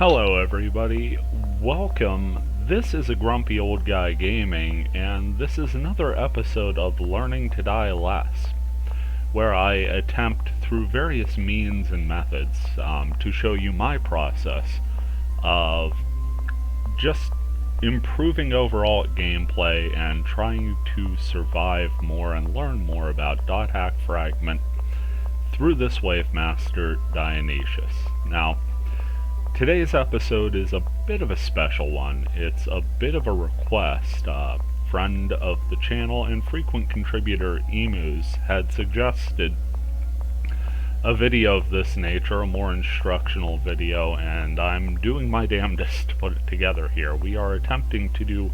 Hello everybody, welcome. This is a Grumpy Old Guy Gaming, and this is another episode of Learning to Die Less, where I attempt through various means and methods to show you my process of just improving overall gameplay and trying to survive more and learn more about Dot Hack Fragment through this Wave Master Dionysius. Now, today's episode is a bit of a special one. It's a bit of a request. A friend of the channel and frequent contributor Emus had suggested a video of this nature, a more instructional video, and I'm doing my damnedest to put it together here. We are attempting to do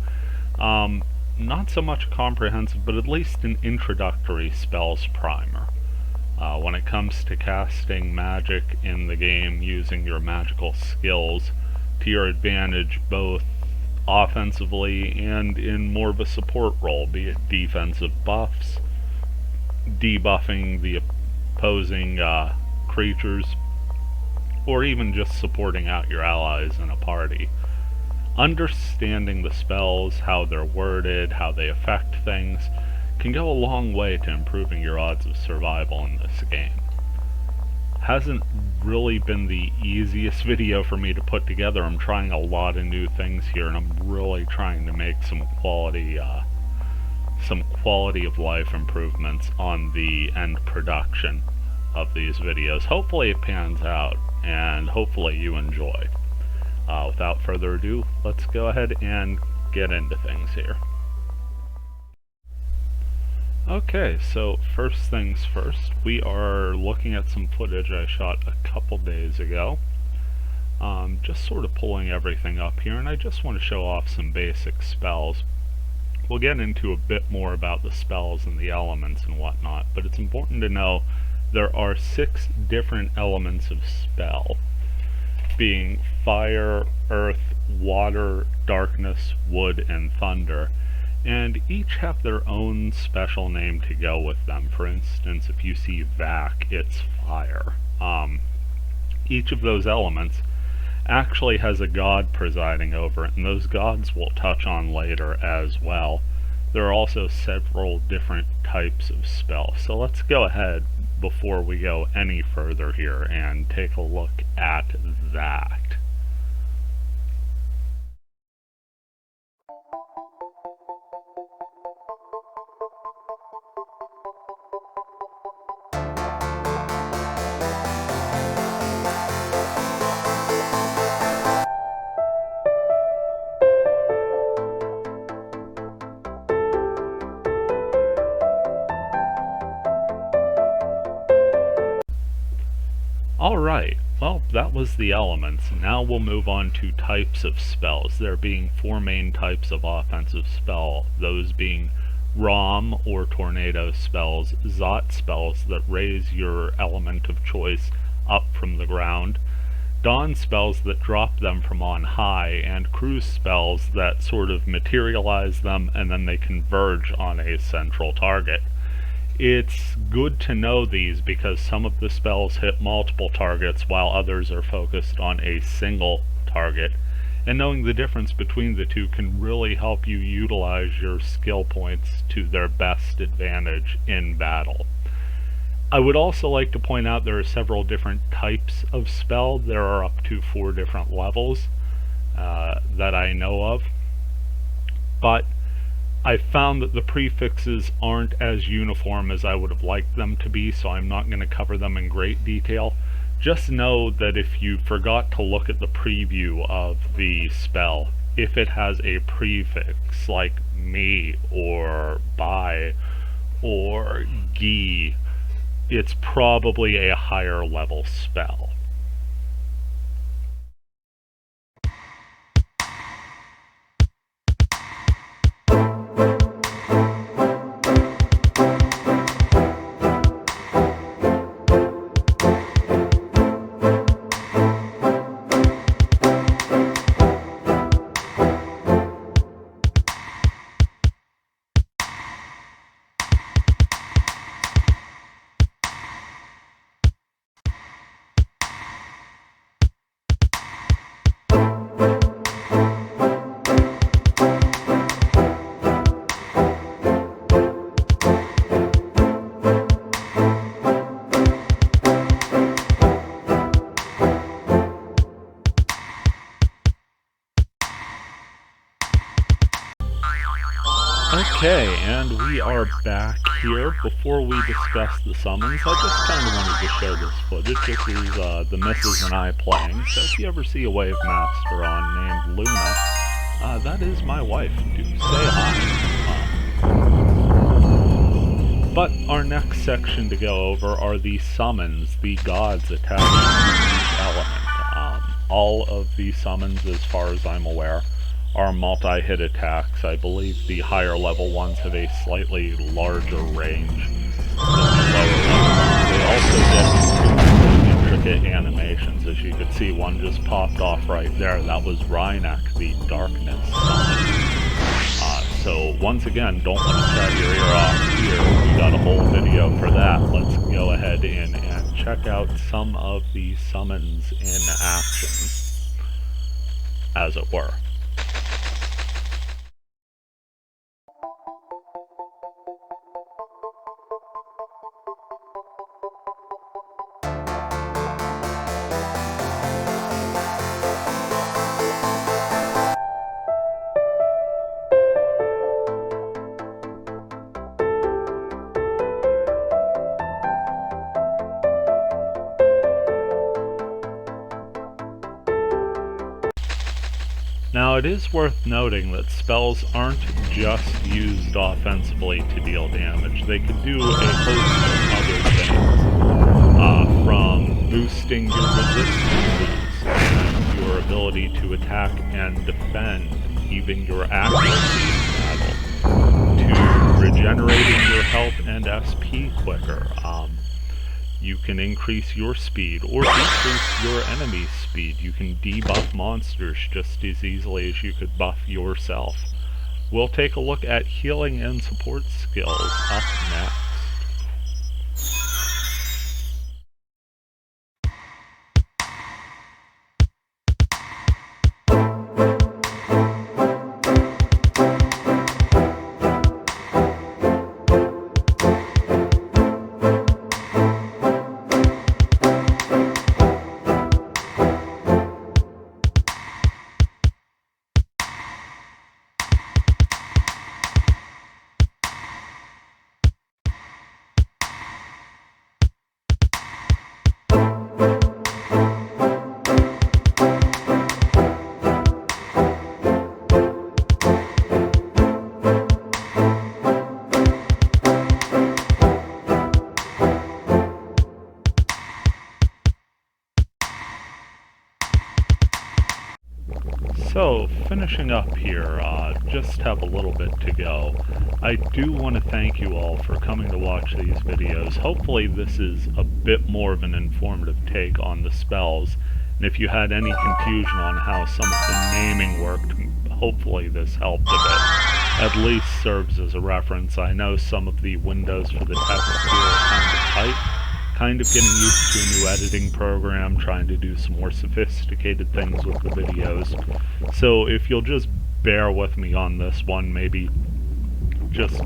not so much comprehensive, but at least an introductory spells primer. When it comes to casting magic in the game, using your magical skills to your advantage, both offensively and in more of a support role, be it defensive buffs, debuffing the opposing creatures, or even just supporting out your allies in a party. Understanding the spells, how they're worded, how they affect things, can go a long way to improving your odds of survival in this game. Hasn't really been the easiest video for me to put together. I'm trying a lot of new things here, and I'm really trying to make some quality of life improvements on the end production of these videos. Hopefully it pans out, and hopefully you enjoy. Without further ado, let's go ahead and get into things here. Okay, so first things first, we are looking at some footage I shot a couple days ago. Just sort of pulling everything up here, and I just want to show off some basic spells. We'll get into a bit more about the spells and the elements and whatnot, but it's important to know there are 6 different elements of spell, being fire, earth, water, darkness, wood, and thunder. And each have their own special name to go with them. For instance, if you see Vac, it's fire. Each of those elements actually has a god presiding over it, and those gods we'll touch on later as well. There are also several different types of spells. So let's go ahead before we go any further here and take a look at that. Alright, well, that was the elements. Now we'll move on to types of spells. There being 4 main types of offensive spell, those being Rom or tornado spells, Zot spells that raise your element of choice up from the ground, Dawn spells that drop them from on high, and Cruise spells that sort of materialize them and then they converge on a central target. It's good to know these because some of the spells hit multiple targets while others are focused on a single target, and knowing the difference between the two can really help you utilize your skill points to their best advantage in battle. I would also like to point out there are several different types of spell. There are up to 4 different levels that I know of, but I found that the prefixes aren't as uniform as I would have liked them to be, so I'm not going to cover them in great detail. Just know that if you forgot to look at the preview of the spell, if it has a prefix like me or by or gi, it's probably a higher level spell. Okay, and we are back here. Before we discuss the summons, I just kind of wanted to show this footage. This is the missus and I playing, so if you ever see a Wave Master on named Luna, that is my wife. Do say hi. But our next section to go over are the summons, the gods attached to each element. All of the summons, as far as I'm aware, are multi-hit attacks. I believe the higher level ones have a slightly larger range than the lower level ones. They also get intricate animations. As you can see, one just popped off right there. That was Rhynek, the Darkness summon. So once again, don't want to chat your ear off here. We got a whole video for that. Let's go ahead and check out some of the summons in action, as it were. Now, it is worth noting that spells aren't just used offensively to deal damage. They can do a host of other things, from boosting your resistance and your ability to attack and defend, even your accuracy in battle, to regenerating your health and SP quicker. You can increase your speed or decrease your enemy's speed. You can debuff monsters just as easily as you could buff yourself. We'll take a look at healing and support skills up next. So, finishing up here, just have a little bit to go. I do want to thank you all for coming to watch these videos. Hopefully this is a bit more of an informative take on the spells, and if you had any confusion on how some of the naming worked, hopefully this helped a bit. At least serves as a reference. I know some of the windows for the text here are kind of tight. Kind of getting used to a new editing program, trying to do some more sophisticated things with the videos. So if you'll just bear with me on this one, maybe just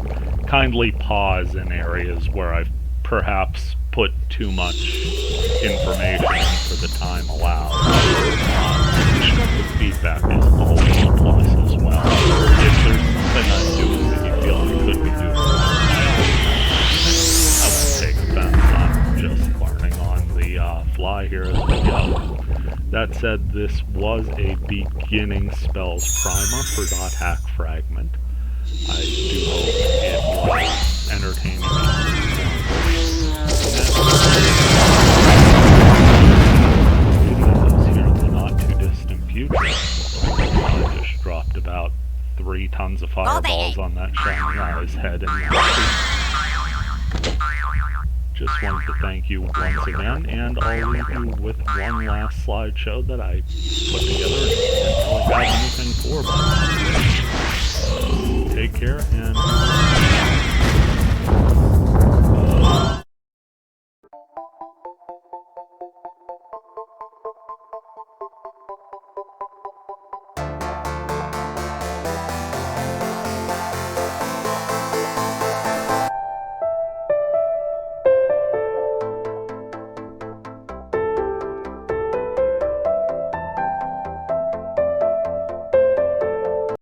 kindly pause in areas where I've perhaps put too much information in for the time allowed. Constructive feedback is always a plus as well. If there's something I'm doing that you feel I could be doing, I won't take offense. Just learning on the fly here as we go. That said, this was a beginning spells primer for .hack fragment. I do hope it was entertaining and videos here in the not too distant future. I just dropped about 3 tons of fireballs on that shiny eye's head in Just wanted to thank you once again, and I'll leave you with one last slideshow that I put together and didn't really have anything for, but take care and